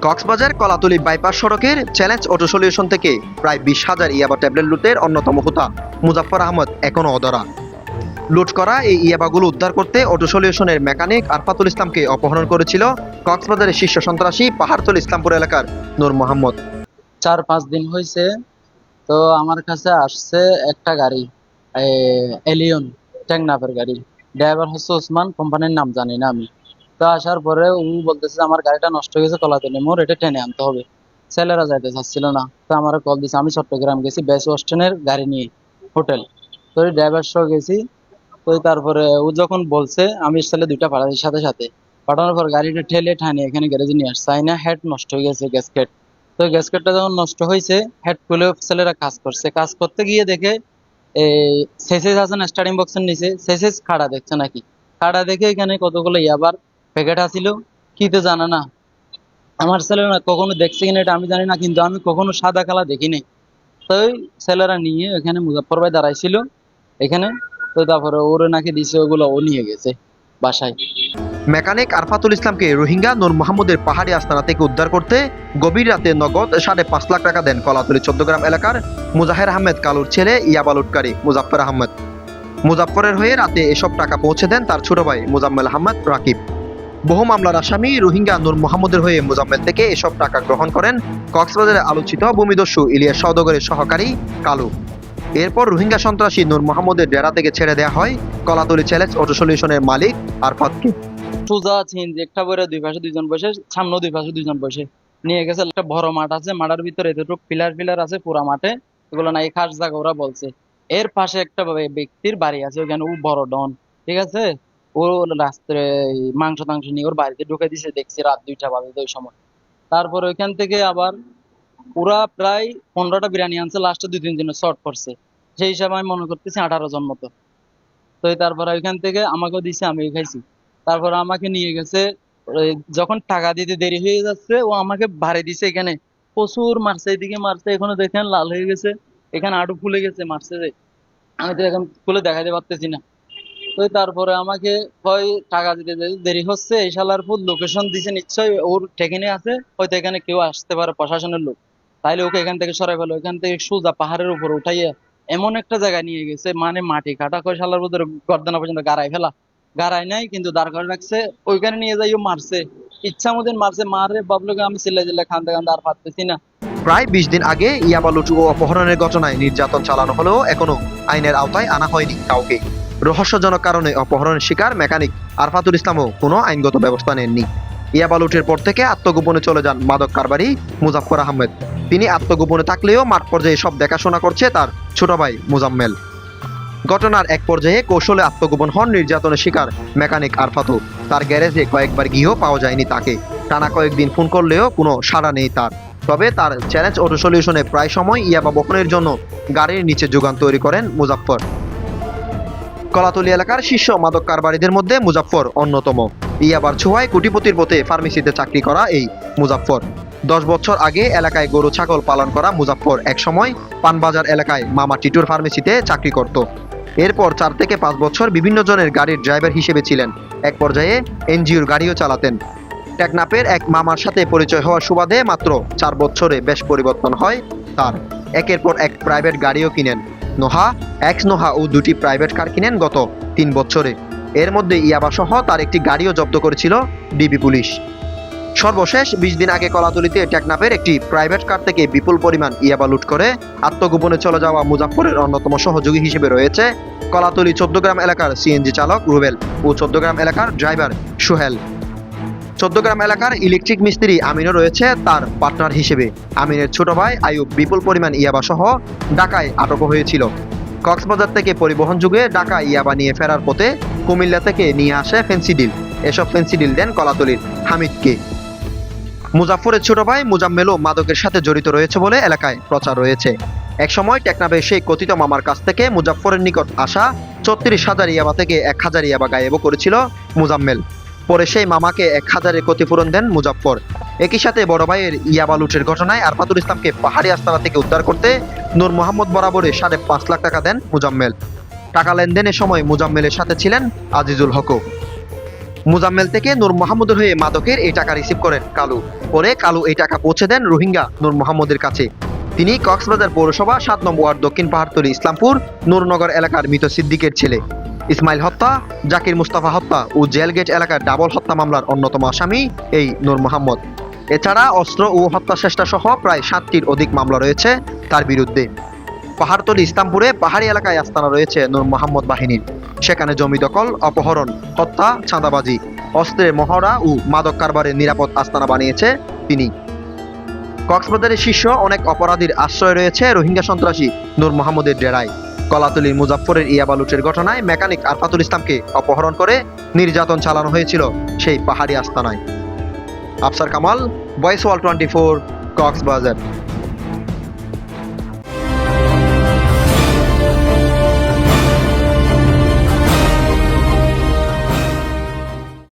Cox's Bazar Kolatoli bypass সড়কের challenge auto solution থেকে প্রায় 20,000 ইয়াবা ট্যাবলেট লুটের অন্যতম হোতা মুজাফফর আহমদ এখনও অধরা। লুট করা এই ইয়াবাগুলো উদ্ধার করতে অটো সলিউশনের মেকানিক আরফাতুল ইসলামকে অপহরণ করেছিল কক্সবাজারের শীর্ষ সন্ত্রাসী পাহাড়তল ইসলামপুর এলাকার নূর মোহাম্মদ। 4-5 দিন হয়েছে, তো আমার কাছে আসছে একটা গাড়ি, এলিয়ন টেকনাফের গাড়ি। ড্রাইভার হচ্ছে ওসমান, কোম্পানির নাম জানি না আমি। তো আসার পরে ও বলতেছে আমার গাড়িটা নষ্ট হয়ে গেছে কলাতলী মোড়, এটা টেনে আনতে হবে। ছেলেরা যাইতে চাচ্ছিল না, তো আমার কল দিছে। আমি চট্টগ্রাম গেছি বেস ওয়েস্টার্নের গাড়ি নিয়ে হোটেল, তো ড্রাইভার সহ গেছি। তো তারপরে ও যখন বলছে আমি ছেলে দুইটা পাঠাচ্ছি সাথে সাথে। পাঠানোর পর গাড়িটা ঠেলে ঠানে এখানে গ্যারেজে নিয়ে আসছে। আইনা হেড নষ্ট হয়ে গেছে, গ্যাসকেট। তো গ্যাসকেটটা যখন নষ্ট হয়েছে, হেড খুলে ছেলেরা কাজ করছে। কাজ করতে গিয়ে দেখে এই সেসেস আছে না স্টার্টিং বক্সের নিচে, সেসেস খাড়া দেখছে নাকি। খাড়া দেখে এখানে কতগুলো ইয়াবার প্যাকেট আছিল, কি তো জানা না। আমার ছেলেরা কখনো দেখছে কিনা এটা আমি জানি না, কিন্তু আমি কখনো সাদা কালা দেখিনি। তো ওই ছেলেরা নিয়ে এখানে মুজাফফর ভাই দাঁড়াইছিল এখানে। তো তারপরে ওরে নাকি দিছে, ওগুলো ও নিয়ে গেছে বাসায়। মেকানিক আরফাতুল ইসলামকে রোহিঙ্গা নূর মোহাম্মদের পাহাড়ি আস্তানা থেকে উদ্ধার করতে গভীর রাতে নগদ 5.5 লাখ টাকা দেন কলাতলী চৌদ্দগ্রাম এলাকার মুজাহের আহমেদ কালুর ছেলে ইয়াবা লুটকারী মুজাফফর আহমদ। মুজাফফরের হয়ে রাতে এসব টাকা পৌঁছে দেন তার ছোট ভাই মুজাম্মেল আহমদ রাকিব। বহু মামলার আসামি রোহিঙ্গা নূর মোহাম্মদের হয়ে মুজাম্মেল থেকে এসব টাকা গ্রহণ করেন কক্সবাজারে আলোচিত ভূমিদস্যু ইলিয়াস সওদাগরের সহকারী কালু। এরপর রোহিঙ্গা সন্ত্রাসী নূর মোহাম্মদের ডেরা থেকে ছেড়ে দেওয়া হয় কলাতলী চ্যালেঞ্জ অটো সলিউশনের মালিক আরফাতকে। সোজা চিন একটা বইরে দুই পাশে দুইজন বসে, সামনে দুই পাশে দুইজন বসে নিয়ে গেছে। একটা বড় মাঠ আছে, মাঠের ভিতরে এতটুকু পিলার পিলার আছে পুরা মাঠে, এগুলো নাই খাস জায়গা ওরা বলছে। এর পাশে একটা ব্যক্তির বাড়ি আছে, ওখানে ও বড় ডন, ঠিক আছে। ও রাত্রে মাংস টাংস নিয়ে ওর বাড়িতে ঢুকে দিছে, দেখছি রাত 2টা বাজে ওই সময়। তারপর ওইখান থেকে আবার পুরা প্রায় 15টা বিরিয়ানি আনছে, লাস্টে 2-3 জনের শর্ট পড়ছে। সেই হিসাবে আমি মনে করতেছি 18 জন মতো। তো তারপরে ওইখান থেকে আমাকেও দিছে, আমিও খাইছি। তারপর আমাকে নিয়ে গেছে, যখন টাকা দিতে দেরি হয়ে যাচ্ছে ও আমাকে ভাড়ে দিছে। এখানে প্রচুর মারছে, এদিকে মারছে, এখনো দেখেন লাল হয়ে গেছে, এখানে আটু ফুলে গেছে মারছে যে। আমি তো এখন খুলে দেখাতে পারতেছি না। তো তারপরে আমাকে হয় টাকা দিতে দেরি হচ্ছে, এই শালার ফুল লোকেশন দিছে, নিশ্চয়ই ওর ঠেকিনে আছে, হয়তো এখানে কেউ আসতে পারে প্রশাসনের লোক, তাইলে ওকে এখান থেকে সরাই ফেলো। এখান থেকে সোজা পাহাড়ের উপর উঠাইয়া এমন একটা জায়গায় নিয়ে গেছে, মানে মাটি কাটা করে শালার ভিতরে গর্দানা পর্যন্ত গাড়াই ফেলা। গাড়াই নাই কিন্তু দাঁড় করে রাখছে, ওইখানে নিয়ে যাইও মারছে, ইচ্ছা মতন মারছে। মারে বাবলুকে আমি চিল্লাই চিল্লাই কান্দতে কান্দতে আর পারতেছি না। প্রায় 20 দিন আগে ইয়াবা লুট ও অপহরণের ঘটনায় নির্যাতন চালানো হলেও এখনো আইনের আওতায় আনা হয়নি কাউকে। রহস্যজনক কারণে অপহরণের শিকার মেকানিক আরফাতুল ইসলামও কোনো আইনগত ব্যবস্থা নেননি। ইয়াবা লুটের পর থেকে আত্মগোপনে চলে যান মাদক কারবারি মুজাফফর আহমেদ। তিনি আত্মগোপনে থাকলেও মাঠ পর্যায়ে সব দেখাশোনা করছে তার ছোট ভাই মুজাম্মেল। ঘটনার এক পর্যায়ে কৌশলে আত্মগোপন হন নির্যাতনের শিকার মেকানিক আরফাতু। তার গ্যারেজে কয়েকবার গিয়েও পাওয়া যায়নি তাকে। টানা কয়েকদিন ফোন করলেও কোনো সাড়া নেই তার। তবে তার চ্যালেঞ্জ অটো সলিউশনে প্রায় সময় ইয়াবা বহনের জন্য গাড়ির নিচে যোগান তৈরি করেন মুজাফফর। কলাতলী এলাকার শীর্ষ মাদক কারবারিদের মধ্যে মুজাফফর অন্যতম। ইয়াবার ছোঁয়ায় কোটিপতির পথে ফার্মেসিতে চাকরি করা এই মুজাফফর। 10 বছর আগে এলাকায় গরু ছাগল পালন করা মুজাফফর একসময় পানবাজার এলাকায় মামা টিটুর ফার্মেসিতে চাকরি করত। এরপর 4 থেকে 5 বছর বিভিন্ন জনের গাড়ির ড্রাইভার হিসেবে ছিলেন। এক পর্যায়ে এনজিওর গাড়িও চালাতেন। টেকনাফের এক মামার সাথে পরিচয় হওয়ার সুবাদে মাত্র 4 বছরে বেশ পরিবর্তন হয় তার। একের পর এক প্রাইভেট গাড়িও কিনেন। নোহা, এক্স নোহা ও 2টি প্রাইভেট কার কিনেন গত 3 বছরে। এর মধ্যে ইয়াবা সহ তার একটি গাড়িও জব্দ করেছিল ডিবি পুলিশ। সর্বশেষ 20 দিন আগে কলাতলীতে টেকনাফের একটি প্রাইভেট কার থেকে বিপুল পরিমাণ ইয়াবা লুট করে আত্মগোপনে চলে যাওয়া মুজাফফরের অন্যতম সহযোগী হিসেবে রয়েছে কলাতলী চৌদ্দগ্রাম এলাকার সিএনজি চালক রুবেল ও চৌদ্দগ্রাম এলাকার ড্রাইভার সোহেল। চৌদ্দগ্রাম এলাকার ইলেকট্রিক মিস্ত্রি আমিনও রয়েছে তার পার্টনার হিসেবে। আমিনের ছোট ভাই আইয়ুব বিপুল পরিমাণ ইয়াবা সহ ঢাকায় আটক হয়েছিল। কক্সবাজার থেকে পরিবহন যুগে ঢাকা ইয়াবা নিয়ে ফেরার পথে কুমিল্লা থেকে নিয়ে আসে ফেন্সিডিল। এসব ফেন্সিডিল দেন কলাতলীর হামিদকে। মুজাফফরের ছোট ভাই মুজাম্মেলও মাদকের সাথে জড়িত রয়েছে বলে এলাকায় প্রচার রয়েছে। একসময় টেকনাফে সেই কথিত মামার কাছ থেকে মুজাফফরের নিকট আসা 34,000 ইয়াবা থেকে 1,000 ইয়াবা গায়েব করেছিল মুজাম্মেল। পরে সেই মামাকে 1,000-এর ক্ষতিপূরণ দেন মুজাফফর। একই সাথে বড় ভাইয়ের ইয়াবা লুটের ঘটনায় আরফাতুল ইসলামকে পাহাড়ি আস্তানা থেকে উদ্ধার করতে নূর মোহাম্মদ বরাবরে 5.5 লাখ টাকা দেন মুজাম্মেল। টাকা লেনদেনের সময় মুজাম্মেলের সাথে ছিলেন আজিজুল হকও। মুজাম্মেল থেকে নূর মোহাম্মদের হয়ে মাদকের এই টাকা রিসিভ করেন কালু। পরে কালু এই টাকা পৌঁছে দেন রোহিঙ্গা নূর মোহাম্মদের কাছে। তিনি কক্সবাজার পৌরসভা ৭ নম্বর ওয়ার্ড দক্ষিণ পাহাড়তলী ইসলামপুর নূরনগর এলাকার মৃত সিদ্দিকের ছেলে। ইসমাইল হত্যা, জাকির মুস্তাফা হত্যা ও জেলগেট এলাকার ডাবল হত্যা মামলার অন্যতম আসামি এই নূর মোহাম্মদ। এছাড়া অস্ত্র ও হত্যা চেষ্টা সহ প্রায় ৭টির অধিক মামলা রয়েছে তার বিরুদ্ধে। পাহাড়তলী ইসলামপুরে পাহাড়ি এলাকায় আস্তানা রয়েছে নূর মোহাম্মদ বাহিনীর। সেখানে জমি দখল, অপহরণ, হত্যা, চাঁদাবাজি, অস্ত্রের মহড়া ও মাদক কারবারের নিরাপদ আস্তানা বানিয়েছে তিনি। কক্সবাজারের শীর্ষ অনেক অপরাধীর আশ্রয় রয়েছে রোহিঙ্গা সন্ত্রাসী নূর মোহাম্মদের ডেরায়। কলাতলীর মুজাফফরের ইয়াবা লুটের ঘটনায় মেকানিক আরফাতুল ইসলামকে অপহরণ করে নির্যাতন চালানো হয়েছিল সেই পাহাড়ি আস্তানায়। আফসার কামাল, ভয়েস ওয়াল 24, কক্সবাজার।